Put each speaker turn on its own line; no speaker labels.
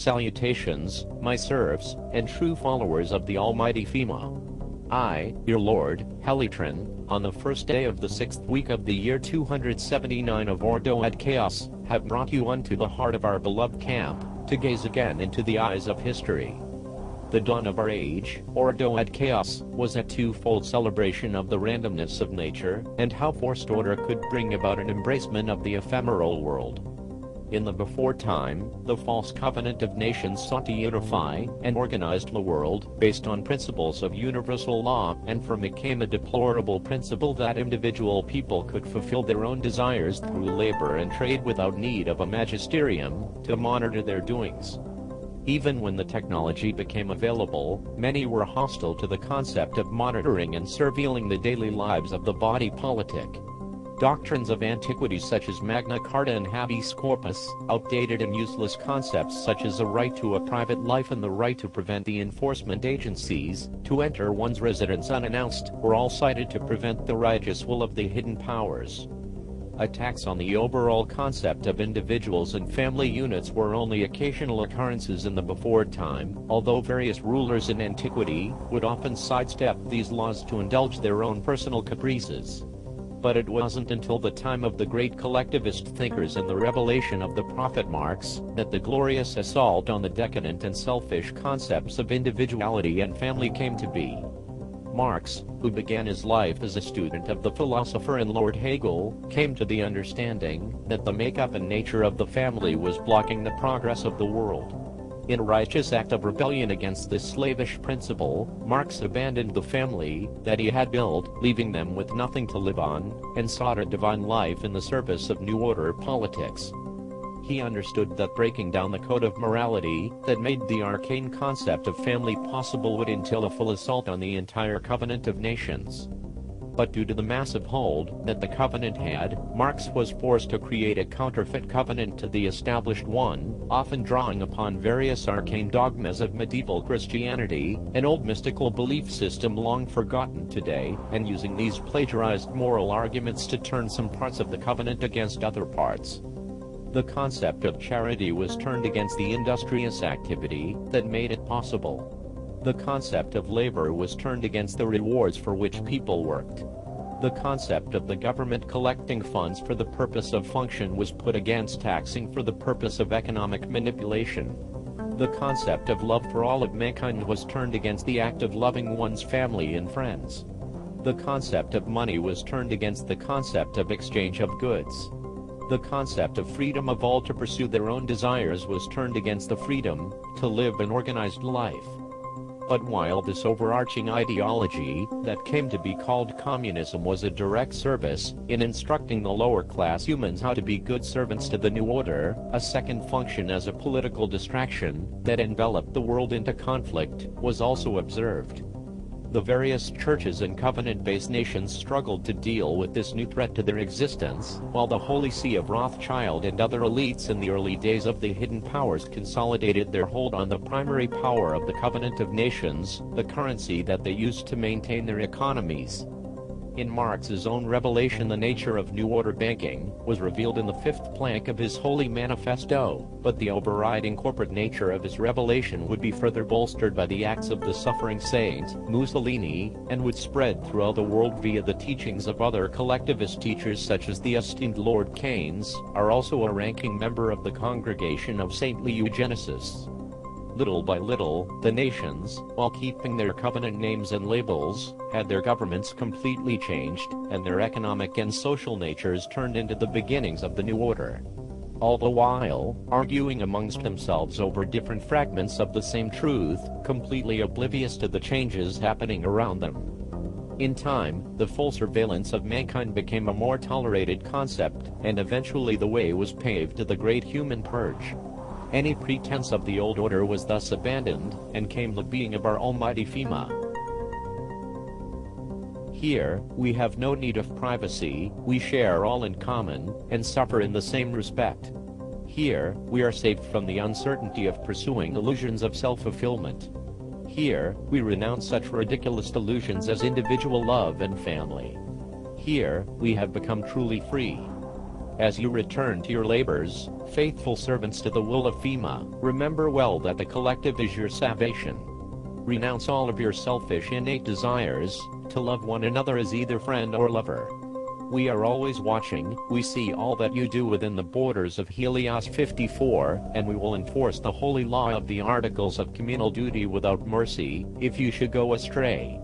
Salutations, my serfs, and true followers of the Almighty Fema. I, your Lord, Helitron, on the first day of the 6th week of the year 279 of Ordo Ad Chaos, have brought you unto the heart of our beloved camp, to gaze again into the eyes of history. The dawn of our age, Ordo Ad Chaos, was a twofold celebration of the randomness of nature, and how forced order could bring about an embracement of the ephemeral world. In the before time, the false covenant of nations sought to unify and organized the world based on principles of universal law, and from it came a deplorable principle that individual people could fulfill their own desires through labor and trade without need of a magisterium to monitor their doings. Even when the technology became available, many were hostile to the concept of monitoring and surveilling the daily lives of the body politic. Doctrines of antiquity such as Magna Carta and habeas corpus, outdated and useless concepts such as a right to a private life and the right to prevent the enforcement agencies to enter one's residence unannounced, were all cited to prevent the righteous will of the hidden powers. Attacks on the overall concept of individuals and family units were only occasional occurrences in the before time, although various rulers in antiquity would often sidestep these laws to indulge their own personal caprices. But it wasn't until the time of the great collectivist thinkers and the revelation of the prophet Marx that the glorious assault on the decadent and selfish concepts of individuality and family came to be. Marx, who began his life as a student of the philosopher and Lord Hegel, came to the understanding that the makeup and nature of the family was blocking the progress of the world. In a righteous act of rebellion against this slavish principle, Marx abandoned the family that he had built, leaving them with nothing to live on, and sought a divine life in the service of New Order politics. He understood that breaking down the code of morality that made the arcane concept of family possible would entail a full assault on the entire covenant of nations. But due to the massive hold that the covenant had, Marx was forced to create a counterfeit covenant to the established one, often drawing upon various arcane dogmas of medieval Christianity, an old mystical belief system long forgotten today, and using these plagiarized moral arguments to turn some parts of the covenant against other parts. The concept of charity was turned against the industrious activity that made it possible. The concept of labor was turned against the rewards for which people worked. The concept of the government collecting funds for the purpose of function was put against taxing for the purpose of economic manipulation. The concept of love for all of mankind was turned against the act of loving one's family and friends. The concept of money was turned against the concept of exchange of goods. The concept of freedom of all to pursue their own desires was turned against the freedom to live an organized life. But while this overarching ideology that came to be called communism was a direct service in instructing the lower class humans how to be good servants to the new order, a second function as a political distraction that enveloped the world into conflict was also observed. The various churches and covenant-based nations struggled to deal with this new threat to their existence, while the Holy See of Rothschild and other elites in the early days of the hidden powers consolidated their hold on the primary power of the covenant of nations, the currency that they used to maintain their economies. In Marx's own revelation, the nature of New Order banking was revealed in the fifth plank of his Holy Manifesto, but the overriding corporate nature of his revelation would be further bolstered by the acts of the suffering saint, Mussolini, and would spread throughout the world via the teachings of other collectivist teachers such as the esteemed Lord Keynes, are also a ranking member of the congregation of saintly eugenicists. Little by little, the nations, while keeping their covenant names and labels, had their governments completely changed, and their economic and social natures turned into the beginnings of the new order. All the while, arguing amongst themselves over different fragments of the same truth, completely oblivious to the changes happening around them. In time, the full surveillance of mankind became a more tolerated concept, and eventually the way was paved to the great human purge. Any pretense of the old order was thus abandoned, and came the being of our Almighty Fema. Here, we have no need of privacy, we share all in common, and suffer in the same respect. Here, we are saved from the uncertainty of pursuing illusions of self-fulfillment. Here, we renounce such ridiculous delusions as individual love and family. Here, we have become truly free. As you return to your labors, faithful servants to the will of FEMA, remember well that the collective is your salvation. Renounce all of your selfish innate desires, to love one another as either friend or lover. We are always watching, we see all that you do within the borders of Helios 54, and we will enforce the holy law of the articles of communal duty without mercy, if you should go astray.